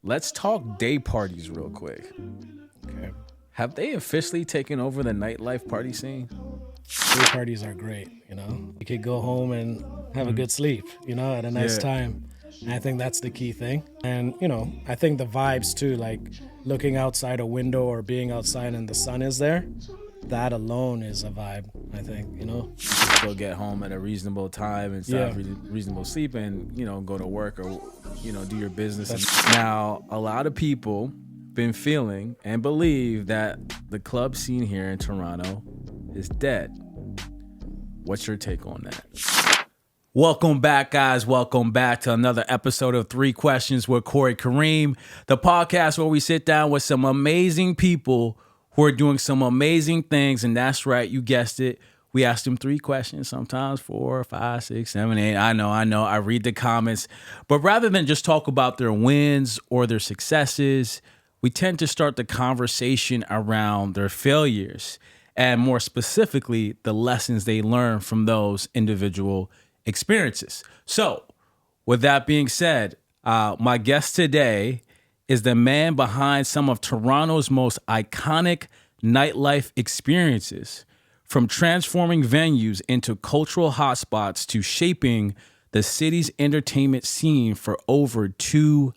let's talk day parties real quick. Okay. Have they officially taken over the nightlife party scene? Day parties are great, You could go home and have a good sleep, at a nice Yeah. time. And I think that's the key thing. And, I think the vibes too, like looking outside a window or being outside and the sun is there, that alone is a vibe, I think. You can still get home at a reasonable time and still have reasonable sleep and, go to work or, do your business. Now, a lot of people been feeling and believe that the club scene here in Toronto is dead. What's your take on that? Welcome back, guys. Welcome back to another episode of 3 Questions with Corey Kareem, the podcast where we sit down with some amazing people who are doing some amazing things. And that's right, you guessed it. We ask them 3 questions, sometimes 4, 5, 6, 7, 8. I know. I read the comments. But rather than just talk about their wins or their successes, we tend to start the conversation around their failures and more specifically, the lessons they learn from those individual experiences. So with that being said, my guest today is the man behind some of Toronto's most iconic nightlife experiences, from transforming venues into cultural hotspots to shaping the city's entertainment scene for over 2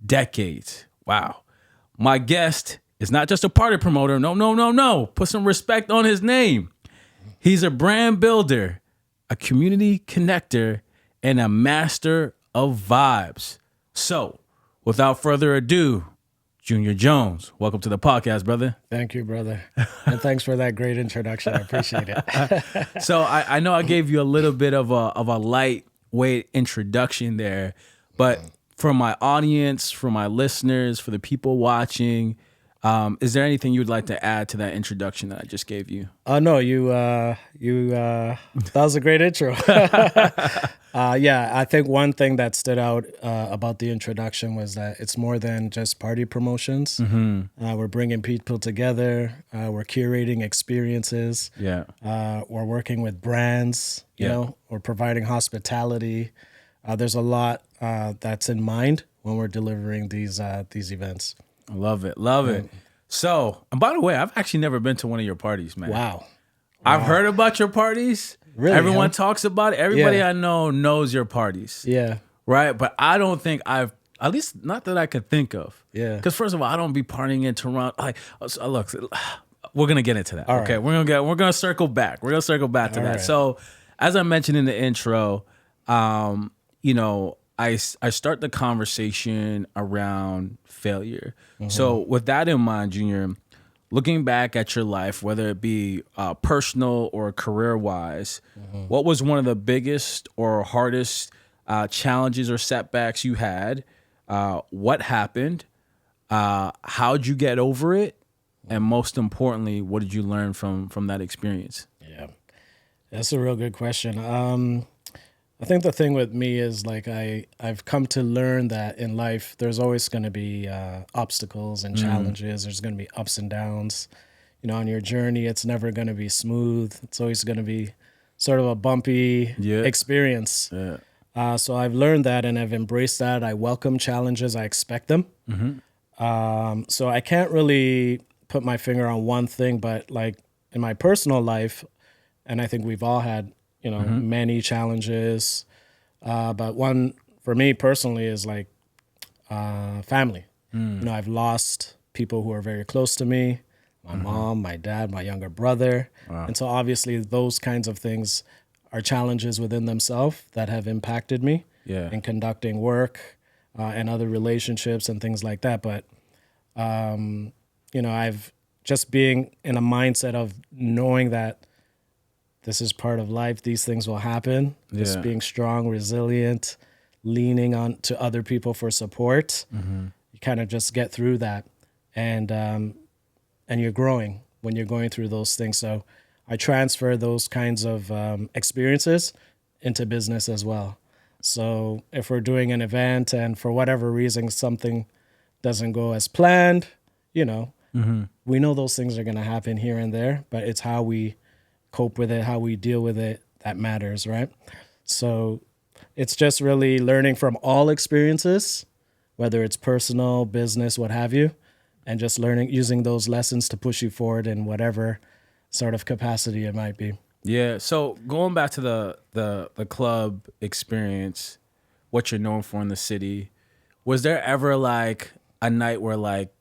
decades. Wow. My guest is not just a party promoter. No. Put some respect on his name. He's a brand builder, a community connector, and a master of vibes. So, without further ado, Junior Jones, welcome to the podcast, brother. Thank you, brother. And thanks for that great introduction. I appreciate it. So I know I gave you a little bit of a lightweight introduction there, but for my audience, for my listeners, for the people watching, is there anything you'd like to add to that introduction that I just gave you? No, that was a great intro. I think one thing that stood out about the introduction was that it's more than just party promotions. Mm-hmm. We're bringing people together. We're curating experiences. Yeah. We're working with brands. We're providing hospitality. There's a lot that's in mind when we're delivering these events. Love it. So, and by the way, I've actually never been to one of your parties, man. Wow. I've heard about your parties. Really? Everyone talks about it. Everybody I know knows your parties. Yeah. Right? But I don't think at least not that I could think of. Yeah. Because first of all, I don't be partying in Toronto. Look, we're going to get into that. All okay. right. We're going to circle back. We're going to circle back to that. Right. So, as I mentioned in the intro, I start the conversation around failure. Mm-hmm. So with that in mind, Junior, looking back at your life, whether it be personal or career-wise, what was one of the biggest or hardest challenges or setbacks you had? What happened? How'd you get over it? And most importantly, what did you learn from that experience? Yeah, that's a real good question. I think the thing with me is like I've come to learn that in life there's always going to be obstacles and challenges. There's going to be ups and downs. On your journey, it's never going to be smooth. It's always going to be sort of a bumpy experience. Yeah. So I've learned that and I've embraced that. I welcome challenges. I expect them. Mm-hmm. So I can't really put my finger on one thing, but like in my personal life, and I think we've all had many challenges. But one for me personally is like family. I've lost people who are very close to me, my mom, my dad, my younger brother. Wow. And so obviously those kinds of things are challenges within themselves that have impacted me in conducting work and other relationships and things like that. But, I've just being in a mindset of knowing that this is part of life. These things will happen. Just being strong, resilient, leaning on to other people for support. You kind of just get through that, and you're growing when you're going through those things. So I transfer those kinds of experiences into business as well. So if we're doing an event and for whatever reason something doesn't go as planned, we know those things are going to happen here and there, but it's how we cope with it, how we deal with it, that matters, right? So it's just really learning from all experiences whether it's personal, business, what have you, and just using those lessons to push you forward in whatever sort of capacity it might be. Yeah. So going back to the club experience, what you're known for in the city, was there ever like a night where like,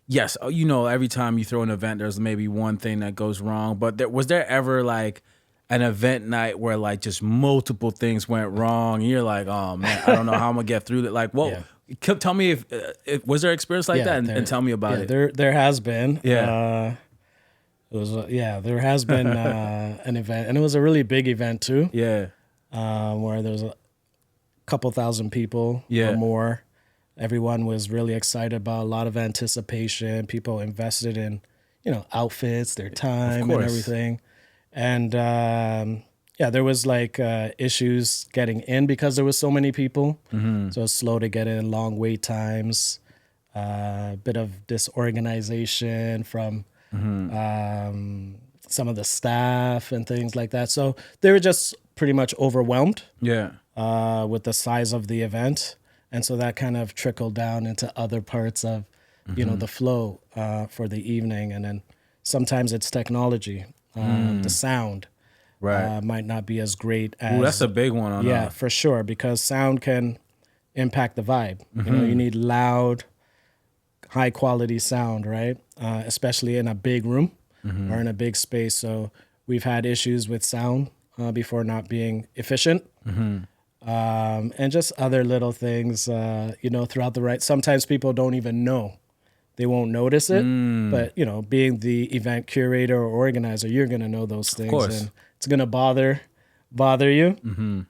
yes, every time you throw an event, there's maybe one thing that goes wrong, but was there ever like an event night where like just multiple things went wrong and you're like, oh man, I don't know how I'm gonna get through that. Like, well, tell me if was there experience like that, and tell me about it. There has been. Yeah. There has been an event, and it was a really big event too. Yeah. Where there was a couple thousand people or more. Everyone was really excited about a lot of anticipation. People invested in, outfits, their time, and everything. And there was like issues getting in because there was so many people. Mm-hmm. So it was slow to get in, long wait times, a bit of disorganization from some of the staff and things like that. So they were just pretty much overwhelmed with the size of the event. And so that kind of trickled down into other parts of, the flow for the evening. And then sometimes it's technology. The sound might not be as great as... Ooh, that's a big one on Yeah, for sure, because sound can impact the vibe. Mm-hmm. You need loud, high-quality sound, right? Especially in a big room or in a big space. So we've had issues with sound before not being efficient. Mm-hmm. And just other little things, throughout the ride. Sometimes people don't even know. They won't notice it. But, being the event curator or organizer, you're going to know those things. Of course. And it's going to bother you. Mm-hmm.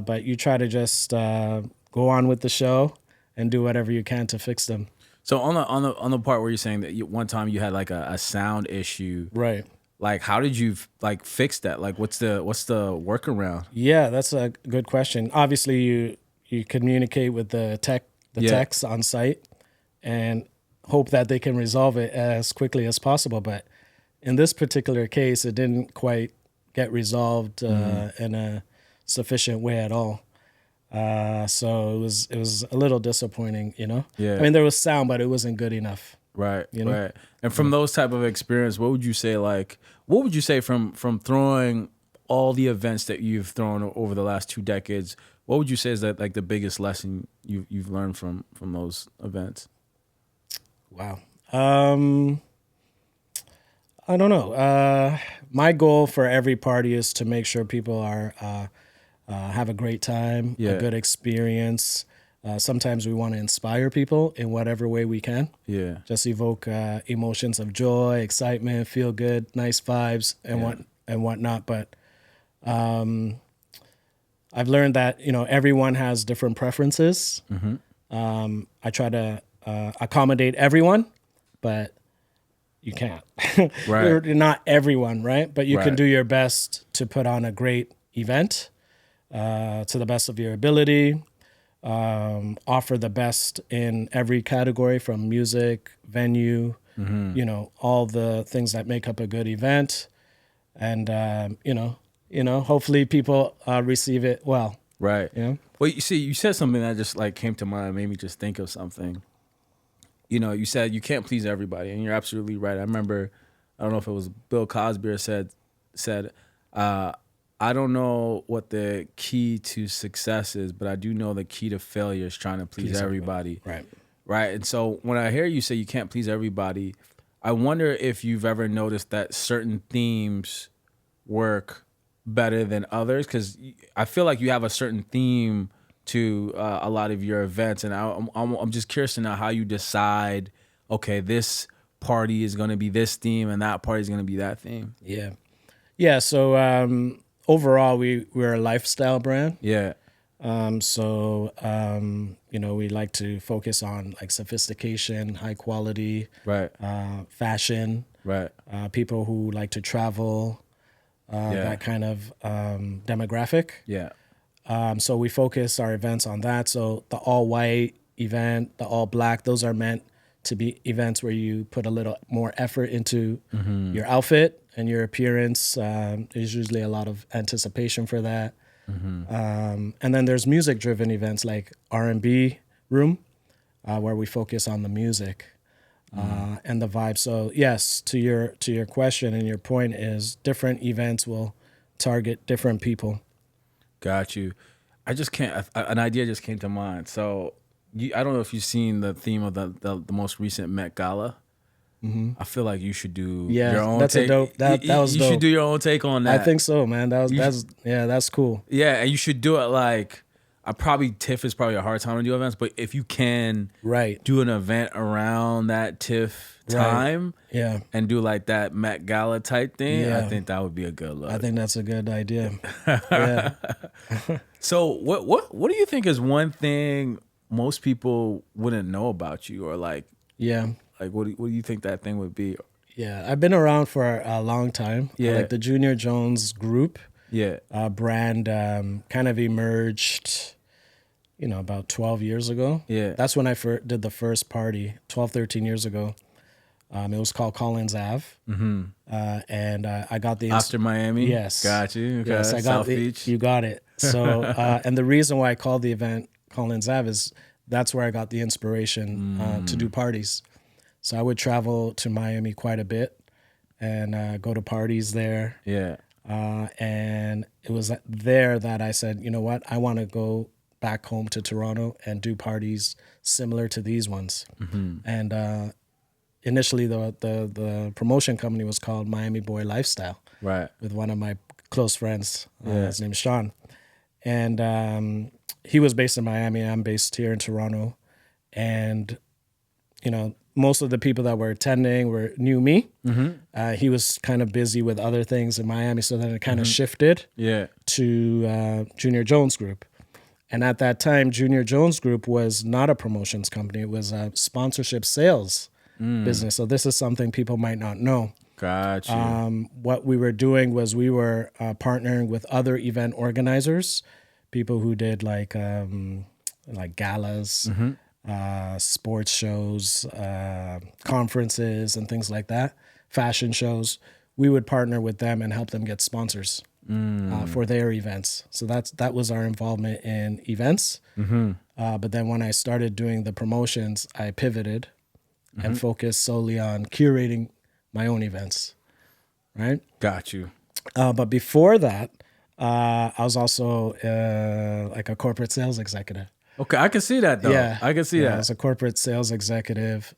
But you try to just go on with the show and do whatever you can to fix them. So on the part where you're saying that one time you had like a sound issue. Right. Like, how did you like fix that? Like, what's the workaround? Yeah, that's a good question. Obviously, you communicate with the techs on site and hope that they can resolve it as quickly as possible. But in this particular case, it didn't quite get resolved in a sufficient way at all. So it was a little disappointing, Yeah. I mean, there was sound, but it wasn't good enough. Right, right. And from those type of experience, what would you say from throwing all the events that you've thrown over the last 2 decades, what would you say is that like the biggest lesson you've learned from those events? Wow. I don't know. My goal for every party is to make sure people are have a great time, a good experience. Sometimes we want to inspire people in whatever way we can. Yeah. Just evoke emotions of joy, excitement, feel good, nice vibes, and whatnot. But I've learned that everyone has different preferences. Mm-hmm. I try to accommodate everyone, but you can't. Right. You're not everyone, right? But you can do your best to put on a great event to the best of your ability. Offer the best in every category, from music, venue, all the things that make up a good event. And, hopefully people receive it well. Right. Yeah. Well, you see, you said something that just like came to mind, made me just think of something. You said you can't please everybody, and you're absolutely right. I remember, I don't know if it was Bill Cosby said, I don't know what the key to success is, but I do know the key to failure is trying to please everybody. Right. Right. And so when I hear you say you can't please everybody, I wonder if you've ever noticed that certain themes work better than others, because I feel like you have a certain theme to a lot of your events, and I'm just curious to know how you decide, okay, this party is going to be this theme and that party is going to be that theme. Yeah. So overall, we're a lifestyle brand. Yeah. We like to focus on like sophistication, high quality, right? Fashion, right? People who like to travel, that kind of demographic. Yeah. So we focus our events on that. So the all white event, the all black, those are meant to be events where you put a little more effort into your outfit and your appearance. There's usually a lot of anticipation for that. Mm-hmm. And then there's music-driven events like R&B room. where we focus on the music and the vibe. So yes, to your question and your point is different events will target different people. Got you. I just can't. An idea just came to mind. So, I don't know if you've seen the theme of the most recent Met Gala. I feel like you should do your own that's take. a dope. That was you dope. should do your own take on that. I think so, man. That's cool. Yeah, and you should do it like. TIFF is probably a hard time to do events, but if you can do an event around that TIFF time, and do like that Met Gala type thing, I think that would be a good look. I think that's a good idea. Yeah. So what do you think is one thing most people wouldn't know about you, or like what do you think that thing would be? Yeah, I've been around for a long time. Yeah, like the Junior Jones group. Yeah, brand kind of emerged, about 12 years ago. Yeah, that's when I did the first party 12, 13 years ago. It was called Collins Ave. And I got the after Miami. Yes, got you. Okay. Yes, I got South Beach. You got it. So and the reason why I called the event Collins Ave is that's where I got the inspiration to do parties. So I would travel to Miami quite a bit and go to parties there. Yeah. And it was there that I said, you know what, I want to go back home to Toronto and do parties similar to these ones. And initially, the promotion company was called Miami Boy Lifestyle, right? With one of my close friends. His name is Sean, and he was based in Miami. I'm based here in Toronto, and most of the people that were attending knew me. He was kind of busy with other things in Miami, so then it kind of shifted to Junior Jones Group. And at that time, Junior Jones Group was not a promotions company. It was a sponsorship sales business. So this is something people might not know. Gotcha. What we were doing was we were partnering with other event organizers, people who did like galas, sports shows, conferences, and things like that, fashion shows. We would partner with them and help them get sponsors for their events. So that was our involvement in events. But then when I started doing the promotions, I pivoted and focused solely on curating my own events. Right? Got you. But before that, I was also like a corporate sales executive. Okay, I can see that though. Yeah, I can see that. I was a corporate sales executive.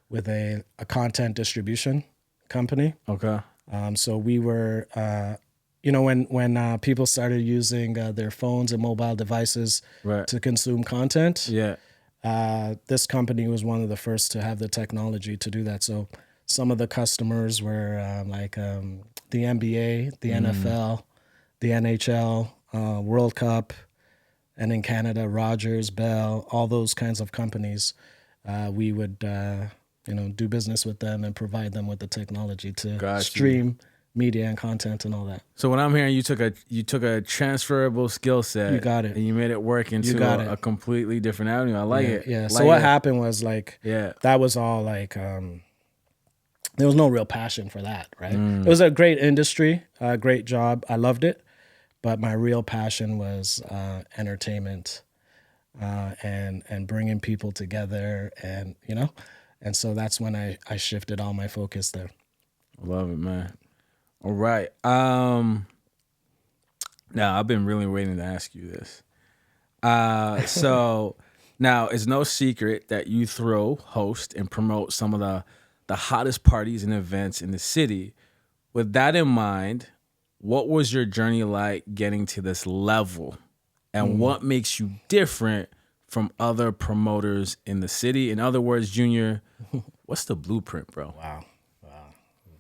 With a content distribution company. Okay. So we were, when people started using their phones and mobile devices to consume content. This company was one of the first to have the technology to do that. So some of the customers were the NBA, the NFL, the NHL, World Cup, and in Canada, Rogers, Bell, all those kinds of companies. We would, do business with them and provide them with the technology to stream media and content and all that. So what I'm hearing, you took a transferable skill set. You got it. And you made it work into a completely different avenue. I like it. Yeah. So what happened was that was all there was no real passion for that, right? It was a great industry, a great job. I loved it. But my real passion was entertainment and bringing people together and so that's when I shifted all my focus there. Love it, man. All right. Now, I've been really waiting to ask you this. So now it's no secret that you throw, host, and promote some of the hottest parties and events in the city. With that in mind, what was your journey like getting to this level? And what makes you different from other promoters in the city? In other words, Junior, what's the blueprint, bro? Wow.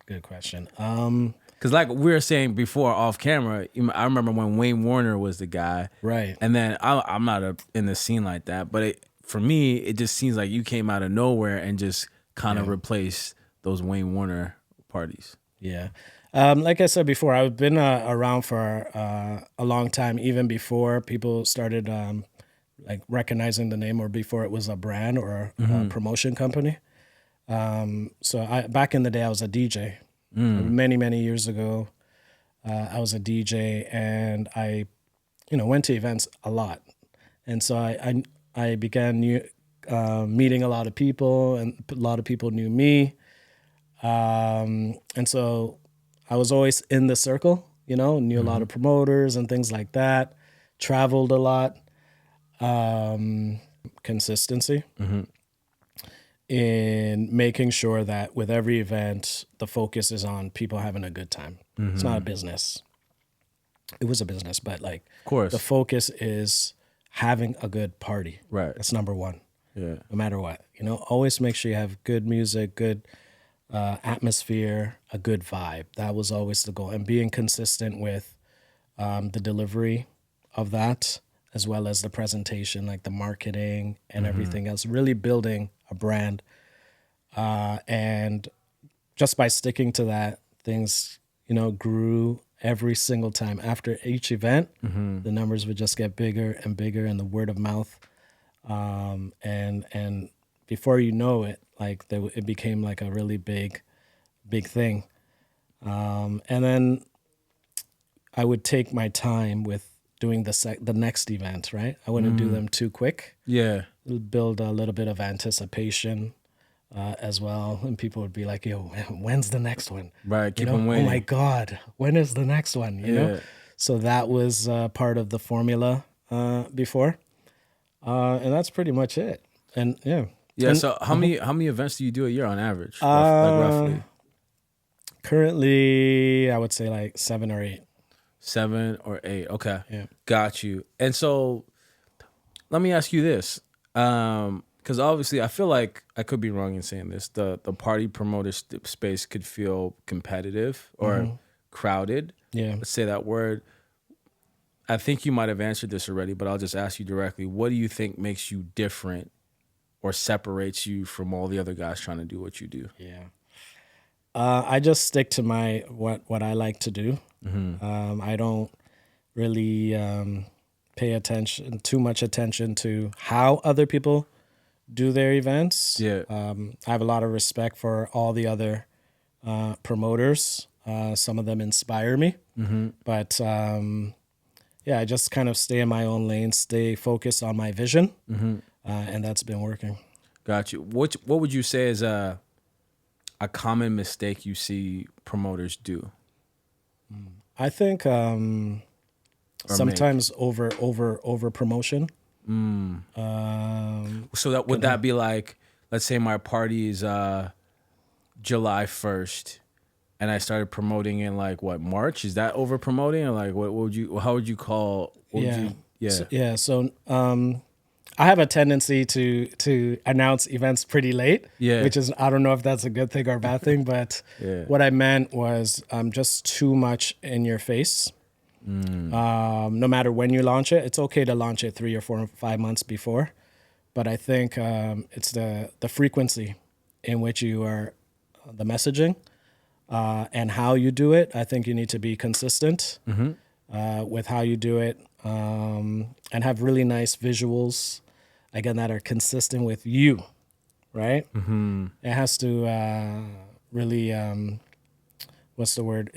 Good question. Because like we were saying before off camera, I remember when Wayne Warner was the guy. Right. And then I'm not in the scene like that. But for me, it just seems like you came out of nowhere and just kind of replaced those Wayne Warner parties. Yeah. Like I said before, I've been around for a long time, even before people started recognizing the name or before it was a brand or a promotion company. So back in the day, I was a DJ. Many, many years ago, I was a DJ and I, went to events a lot. And so I began meeting a lot of people, and a lot of people knew me. And so I was always in the circle, knew a lot of promoters and things like that, traveled a lot. Consistency in making sure that with every event, the focus is on people having a good time. It's not a business. It was a business, but like, of course, the focus is having a good party. Right. That's number one. Yeah. No matter what, always make sure you have good music, good atmosphere, a good vibe. That was always the goal, and being consistent with the delivery of that, as well as the presentation, like the marketing and everything else, really building a brand. And just by sticking to that, things, grew every single time. After each event, the numbers would just get bigger and bigger, and the word of mouth. And before you know it, like it became like a really big thing. And then I would take my time with doing the next event, right? I wouldn't do them too quick. Yeah. Build a little bit of anticipation as well. And people would be like, yo, when's the next one? Right, keep them waiting. Oh my God, when is the next one? You know? So that was part of the formula before. And that's pretty much it. And yeah. Yeah, so how many events do you do a year on average? Roughly? Currently, I would say like 7 or 8. 7 or 8. Okay. Yeah. Got you. And so let me ask you this. Because obviously I feel like I could be wrong in saying this. The party promoter space could feel competitive or crowded. Yeah. Let's say that word. I think you might have answered this already, but I'll just ask you directly. What do you think makes you different or separates you from all the other guys trying to do what you do? Yeah. I just stick to my what I like to do. I don't really pay too much attention to how other people do their events. Yeah. I have a lot of respect for all the other promoters. Some of them inspire me, but yeah, I just kind of stay in my own lane, stay focused on my vision, and that's been working. Got you. What would you say is a common mistake you see promoters do? I think sometimes over promotion. So that would that be like, let's say my party is July 1st, and I started promoting in like what, March? Is that over promoting, or like how would you call? So I have a tendency to announce events pretty late. Yeah. Which is, I don't know if that's a good thing or a bad thing, but what I meant was just too much in your face. No matter when you launch it, it's okay to launch it 3 or 4 or 5 months before, but I think it's the frequency in which you are, the messaging, and how you do it. I think you need to be consistent with how you do it, and have really nice visuals, again, that are consistent with you, right? It has to really, what's the word?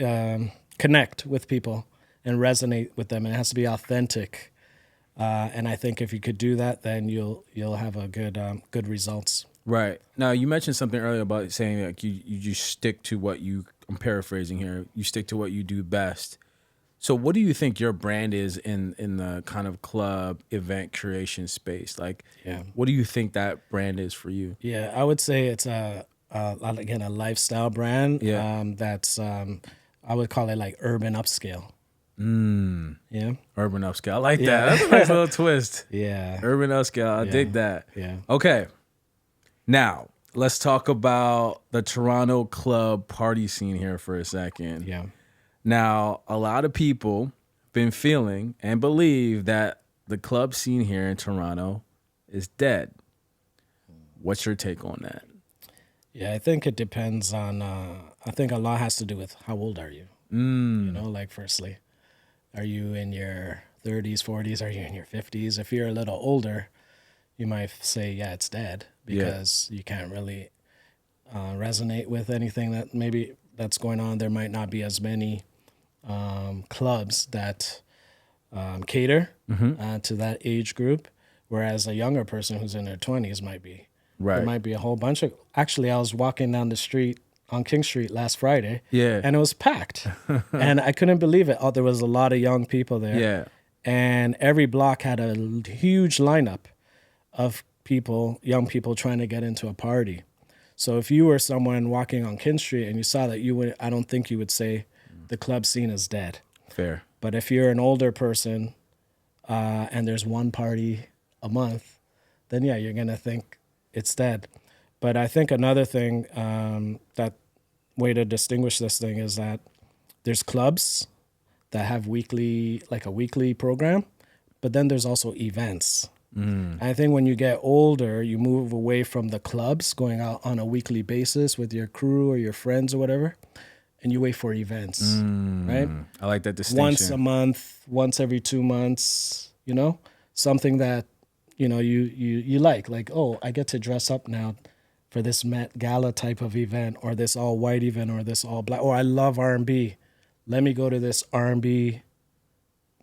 Connect with people and resonate with them. And it has to be authentic. And I think if you could do that, then you'll have a good results. Right. Now, you mentioned something earlier about saying like you just stick to what I'm paraphrasing here, you stick to what you do best. So what do you think your brand is in the kind of club event curation space? Like, what do you think that brand is for you? Yeah, I would say it's a lifestyle brand. Yeah. That's I would call it like urban upscale. Yeah. Urban upscale. I like that. That's a nice little twist. Yeah. Urban upscale. I dig that. Yeah. Okay. Now, let's talk about the Toronto club party scene here for a second. Yeah. Now, a lot of people been feeling and believe that the club scene here in Toronto is dead. What's your take on that? Yeah, I think it depends on, I think a lot has to do with how old are you? Like firstly, are you in your 30s, 40s? Are you in your 50s? If you're a little older, you might say, yeah, it's dead because you can't really resonate with anything that maybe that's going on. There might not be as many clubs that cater to that age group. Whereas a younger person who's in their 20s might be. Right. There might be a whole bunch of. Actually, I was walking down the street on King Street last Friday. Yeah. And it was packed. And I couldn't believe it. Oh, there was a lot of young people there. Yeah. And every block had a huge lineup of people, young people trying to get into a party. So if you were someone walking on King Street and you saw that, I don't think you would say the club scene is dead. Fair. But if you're an older person and there's one party a month, then yeah, you're gonna think it's dead. But I think another thing, that way to distinguish this thing is that there's clubs that have a weekly program, but then there's also events. I think when you get older, you move away from the clubs, going out on a weekly basis with your crew or your friends or whatever, and you wait for events, right? I like that distinction. Once a month, once every 2 months, something that, you like, oh, I get to dress up now for this Met Gala type of event, or this all white event, or this all black, or I love R&B. Let me go to this R&B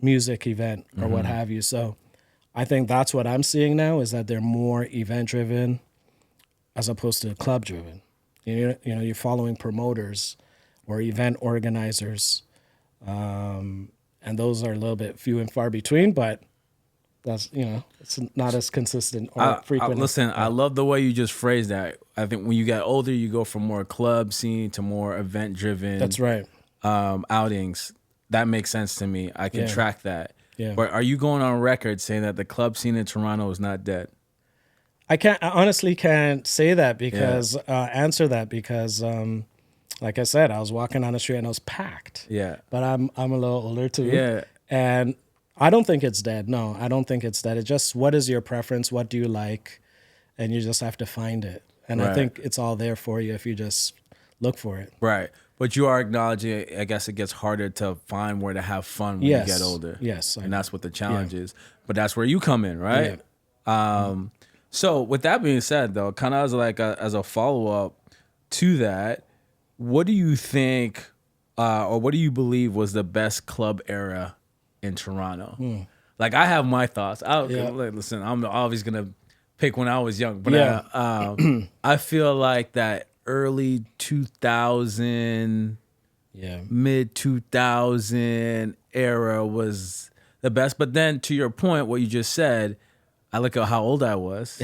music event or what have you. So I think that's what I'm seeing now, is that they're more event driven as opposed to club driven. You're following promoters or event organizers. And those are a little bit few and far between, but that's, it's not as consistent or frequent. Listen, I love the way you just phrased that. I think when you get older, you go from more club scene to more event driven. That's right. Outings. That makes sense to me. I can track that. Yeah. But are you going on record saying that the club scene in Toronto is not dead? I honestly can't say that because, answer that because, like I said, I was walking on the street and it was packed. Yeah. But I'm a little older too. Yeah. And I don't think it's dead. No, I don't think it's dead. It's just, what is your preference? What do you like? And you just have to find it. And I think it's all there for you if you just look for it. Right. But you are acknowledging, I guess it gets harder to find where to have fun when you get older. Yes. And that's what the challenge is. But that's where you come in, right? Yeah. So with that being said, though, kind of as a follow-up to that, what do you think or what do you believe was the best club era in Toronto? Like, I have my thoughts. Listen, I'm always going to pick when I was young. But I feel like that early 2000, mid 2000 era was the best. But then to your point, what you just said, I look at how old I was.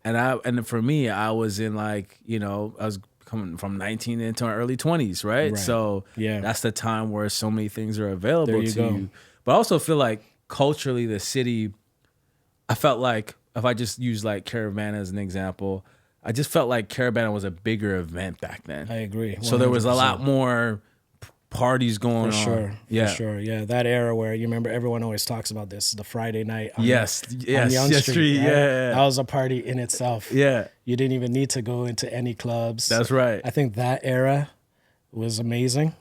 and for me, I was in I was coming from 19 into my early 20s, right? So that's the time where so many things are available to you. But I also feel like culturally, the city, I felt like, if I just use like Caravana as an example, I just felt like Caravana was a bigger event back then. I agree. 100%. So there was a lot more parties going on. For sure. Yeah, that era where you remember everyone always talks about this, the Friday night on Yonge Street. Right? Yeah. That was a party in itself. Yeah. You didn't even need to go into any clubs. That's right. I think that era was amazing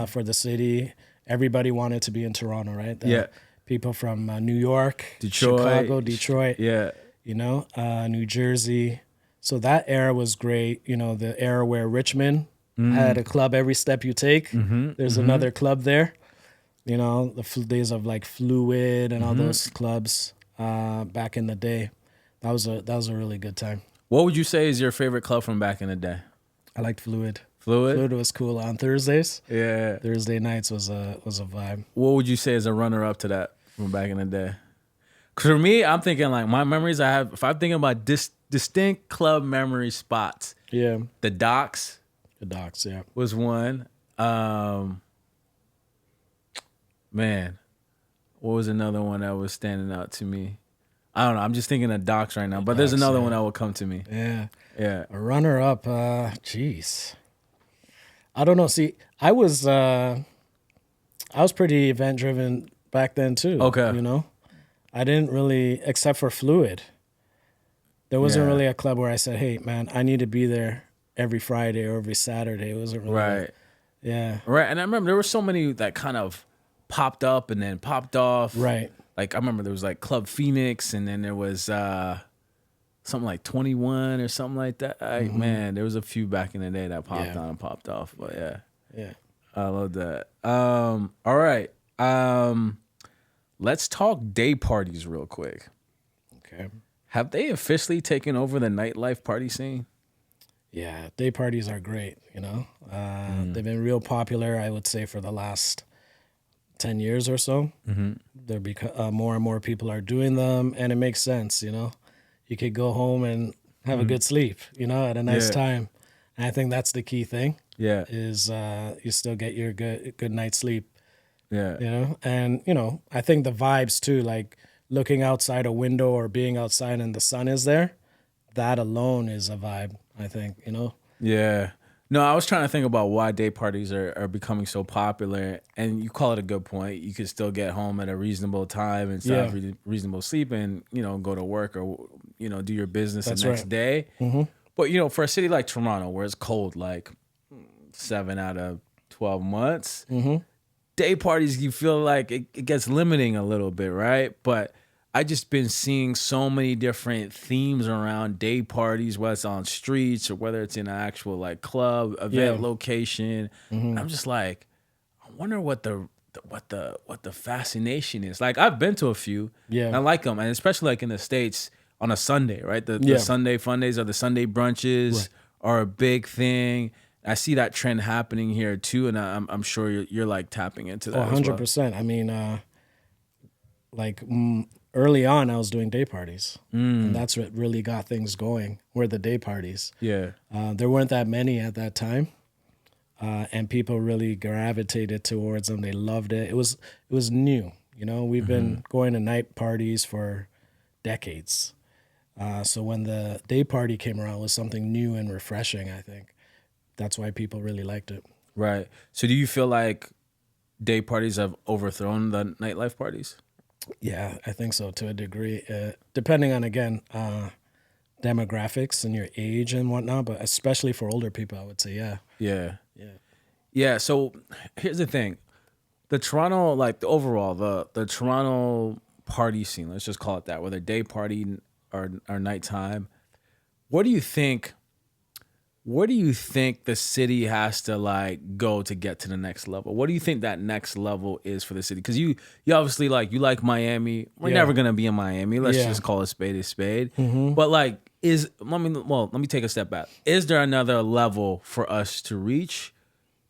for the city. Everybody wanted to be in Toronto, right? People from New York, Chicago, Detroit, New Jersey. So that era was great. The era where Richmond had a club every step you take. There's another club there. The days of like Fluid and all those clubs back in the day. That was a really good time. What would you say is your favorite club from back in the day? I liked Fluid. Fluid was cool on Thursdays. Yeah. Thursday nights was a vibe. What would you say is a runner up to that from back in the day? Cause for me, I'm thinking like my memories I have. If I'm thinking about distinct club memory spots, the Docks. The Docks, was one. Man, what was another one that was standing out to me? I don't know. I'm just thinking of Docks right now, but there's another one that will come to me. Yeah. A runner up. Jeez. I don't know. See, I was pretty event driven back then too. Okay. I didn't really, except for Fluid. There wasn't really a club where I said, "Hey, man, I need to be there every Friday or every Saturday." It wasn't really right. Right. And I remember there were so many that kind of popped up and then popped off. Right. Like I remember there was like Club Phoenix, and then there was something like 21 or something like that. Man, there was a few back in the day that popped on and popped off. But yeah, I love that. All right, let's talk day parties real quick. Okay. Have they officially taken over the nightlife party scene? Yeah, day parties are great, you know. They've been real popular, I would say, for the last 10 years or so. More and more people are doing them, and it makes sense, you know. You could go home and have a good sleep, you know, at a nice time. And I think that's the key thing. Yeah. Is you still get your good night's sleep. Yeah. You know, and you know, I think the vibes too, like looking outside a window or being outside and the sun is there, that alone is a vibe, I think, you know. Yeah. No, I was trying to think about why day parties are becoming so popular, and you call it a good point. You could still get home at a reasonable time and still have reasonable sleep, and you know, go to work or you know, do your business the next day. But you know, for a city like Toronto, where it's cold, like 7 out of 12 months, day parties, you feel like it gets limiting a little bit, right? But I just been seeing so many different themes around day parties, whether it's on streets or whether it's in an actual like club event location. And I'm just like, I wonder what the fascination is. Like I've been to a few, and I like them, and especially like in the States on a Sunday, right? The Sunday fun days or the Sunday brunches are a big thing. I see that trend happening here too, and I'm sure you're like tapping into that. 100%. I mean, early on, I was doing day parties, and that's what really got things going. Were the day parties? Yeah, there weren't that many at that time, and people really gravitated towards them. They loved it. It was new. You know, we've been going to night parties for decades. So when the day party came around, it was something new and refreshing. I think that's why people really liked it. Right. So do you feel like day parties have overthrown the nightlife parties? Yeah, I think so to a degree, depending on, again, demographics and your age and whatnot, but especially for older people, I would say, yeah. So here's the thing. The Toronto, like the overall, the Toronto party scene, let's just call it that, whether day party or nighttime, where do you think the city has to like go to get to the next level? What do you think that next level is for the city? Because you obviously you like Miami. We're never gonna be in Miami. Let's just call a spade a spade. But like, let me take a step back. Is there another level for us to reach?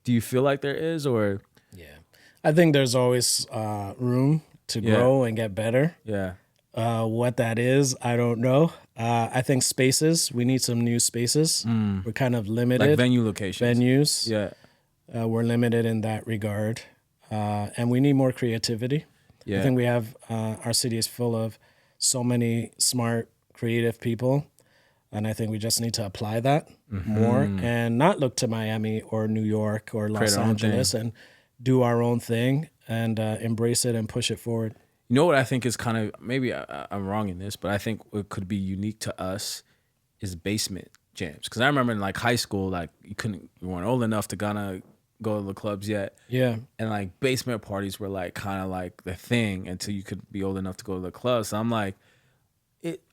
Do you feel like there is, or? Yeah, I think there's always room to grow and get better. Yeah. What that is, I don't know. I think spaces, we need some new spaces. We're kind of limited. Like venue locations. Venues. Yeah. We're limited in that regard. And we need more creativity. Yeah. I think we have, our city is full of so many smart, creative people. And I think we just need to apply that more and not look to Miami or New York or Los Angeles and do our own thing and embrace it and push it forward. You know what I think is kind of, maybe I'm wrong in this, but I think what could be unique to us is basement jams. Because I remember in like high school, like you weren't old enough to kind of go to the clubs yet. Yeah. And like basement parties were like kind of like the thing until you could be old enough to go to the clubs. So I'm like,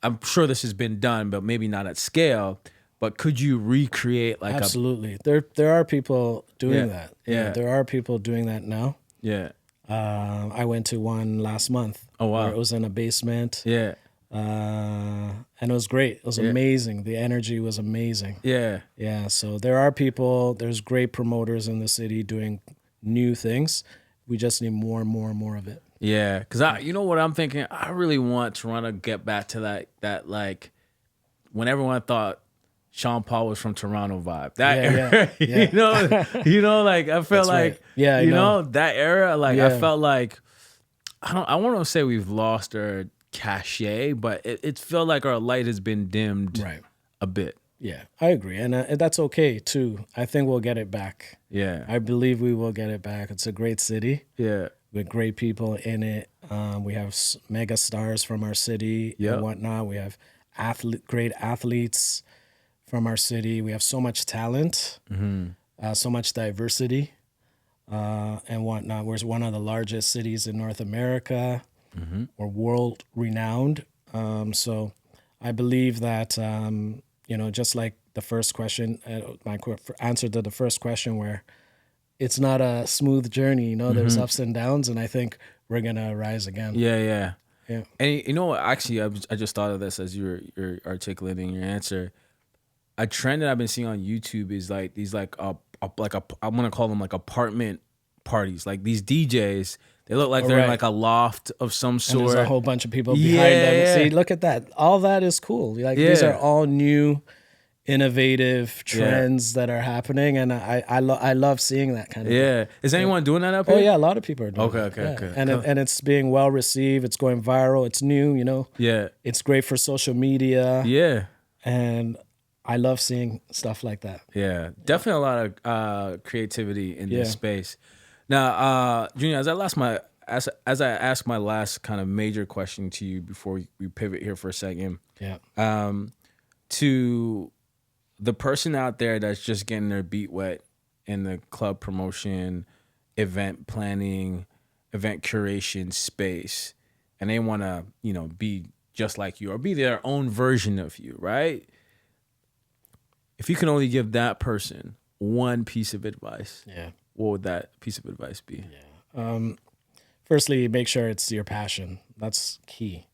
I'm sure this has been done, but maybe not at scale. But could you recreate like Absolutely. There are people doing that. Yeah. There are people doing that now. Yeah. I went to one last month. Oh, wow. Where it was in a basement. Yeah. And it was great. It was amazing. The energy was amazing. Yeah. Yeah. So there are people, there's great promoters in the city doing new things. We just need more and more and more of it. Yeah. Because you know what I'm thinking? I really want Toronto to get back to that like when everyone thought Sean Paul was from Toronto vibe. That era, you know, like I felt like, you know, that era, like I felt like, I want to say we've lost our cachet, but it felt like our light has been dimmed a bit. Yeah, I agree. And that's okay too. I think we'll get it back. Yeah. I believe we will get it back. It's a great city. Yeah. With great people in it. We have mega stars from our city and whatnot. We have great athletes from our city. We have so much talent, so much diversity, and whatnot. We're one of the largest cities in North America. We're world renowned. So I believe that, you know, just like the first question, my answer to the first question, where it's not a smooth journey, you know, there's ups and downs, and I think we're going to rise again. Yeah, yeah. Yeah. And you know what? Actually, I just thought of this as you're articulating your answer. A trend that I've been seeing on YouTube is like these like I'm gonna call them like apartment parties. Like these DJs, they look like they're in right. like a loft of some And sort. there's a whole bunch of people behind them. Yeah. See, look at that. All that is cool. Like these Yeah. are all new, innovative trends that are happening, and I love seeing that kind of thing. Yeah. Is anyone doing that up Oh here? yeah, a lot of people are doing Okay, that. okay, Yeah. okay. And it's being well received. It's going viral. It's new, Yeah. It's great for social media. Yeah. And I love seeing stuff like that. Yeah. Definitely a lot of creativity in this Yeah. space. Now, Junior, as I ask my last kind of major question to you before we pivot here for a second, Yeah. to the person out there that's just getting their beat wet in the club promotion, event planning, event curation space, and they want to, be just like you or be their own version of you, right? If you can only give that person one piece of advice, Yeah. what would that piece of advice be? Firstly, make sure it's your passion. That's key.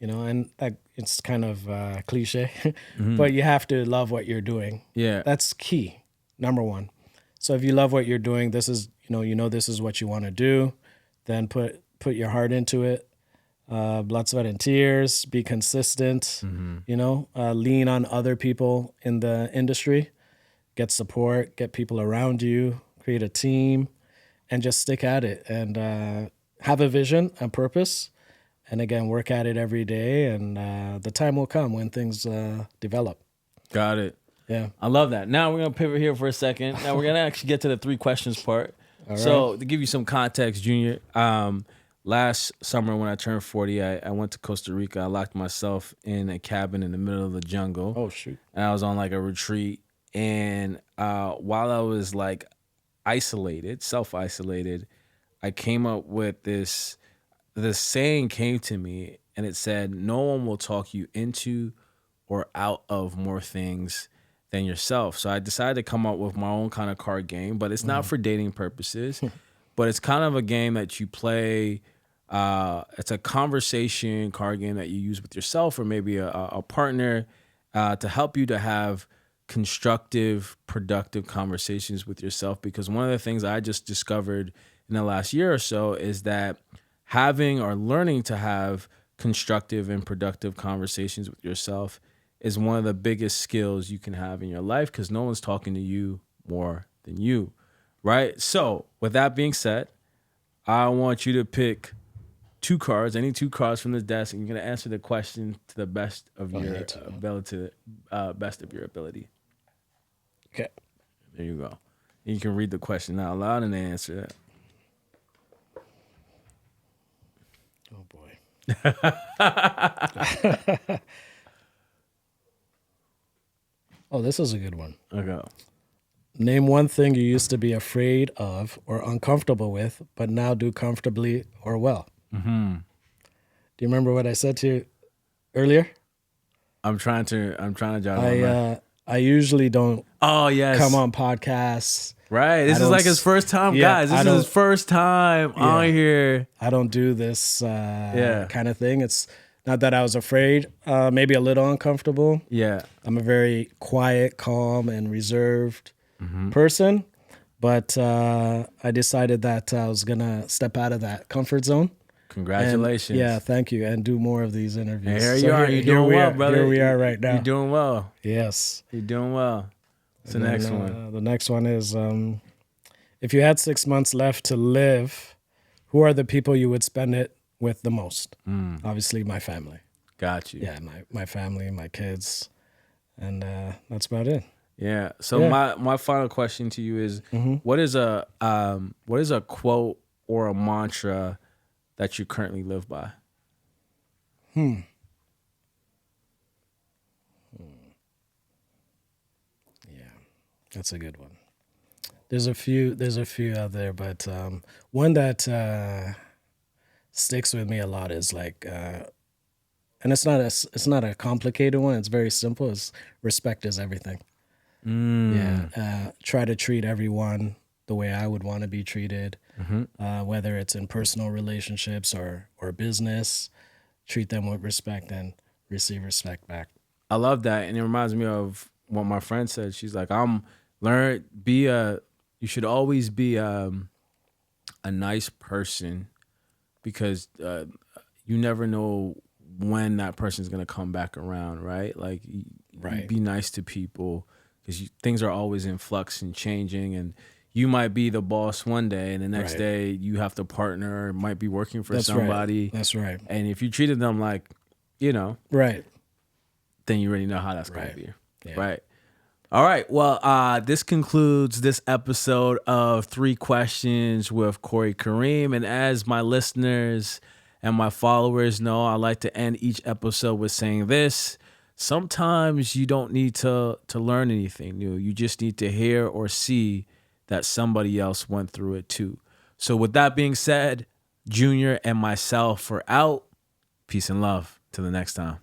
And it's kind of cliche, but you have to love what you're doing. Yeah. That's key, number one. So if you love what you're doing, this is, this is what you want to do, then put your heart into it. Blood, sweat, and tears, be consistent, lean on other people in the industry, get support, get people around you, create a team, and just stick at it and have a vision and purpose. And again, work at it every day, and the time will come when things develop. Got it. Yeah. I love that. Now we're going to pivot here for a second. Now we're going to actually get to the 3 questions part. All So right. to give you some context, Junior, last summer when I turned 40, I went to Costa Rica. I locked myself in a cabin in the middle of the jungle. Oh, shoot. And I was on like a retreat. And while I was like self-isolated, I came up with this saying came to me, and it said, no one will talk you into or out of more things than yourself. So I decided to come up with my own kind of card game, but it's not for dating purposes, but it's kind of a game that you play. It's a conversation card game that you use with yourself or maybe a partner to help you to have constructive, productive conversations with yourself. Because one of the things I just discovered in the last year or so is that having or learning to have constructive and productive conversations with yourself is one of the biggest skills you can have in your life, because no one's talking to you more than you, right? So with that being said, I want you to pick 2 cards, any 2 cards from this desk, and you're going to answer the question to the best of your ability. Okay. There you go. And you can read the question out loud and then answer it. Oh, boy. Oh, this is a good one. Okay. Name one thing you used to be afraid of or uncomfortable with, but now do comfortably or well. Mm-hmm. Do you remember what I said to you earlier? I'm trying to jot I usually don't yes. come on podcasts. Right. This is like his first time, guys. This is his first time on here. I don't do this kind of thing. It's not that I was afraid, maybe a little uncomfortable. Yeah. I'm a very quiet, calm, and reserved person. But I decided that I was going to step out of that comfort zone. Congratulations. And, thank you. And do more of these interviews. And here you are. You're doing well, brother. Here we are right now. You're doing well. Yes. You're doing well. What's the next one? The next one is, if you had 6 months left to live, who are the people you would spend it with the most? Obviously, my family. Got you. Yeah, my family, my kids. And that's about it. Yeah. So my final question to you is, what is a quote or a mantra that you currently live by? Yeah, that's a good one. There's a few out there, but one that sticks with me a lot is like, and it's not a complicated one. It's very simple. It's respect is everything. Yeah. Try to treat everyone the way I would want to be treated, whether it's in personal relationships or business. treat them with respect and receive respect back. I love that. And it reminds me of what my friend said. She's like, you should always be a nice person, because you never know when that person's going to come back around, right? Like, you be nice to people, because things are always in flux and changing, and you might be the boss one day, and the next day you have to partner, might be working for somebody. That's right. And if you treated them like, right, then you already know how that's going to be. Yeah. Right. All right. Well, this concludes this episode of 3 Questions with Corey Kareem. And as my listeners and my followers know, I like to end each episode with saying this: sometimes you don't need to learn anything new. You just need to hear or see that somebody else went through it too. So with that being said, Junior and myself are out. Peace and love. Till the next time.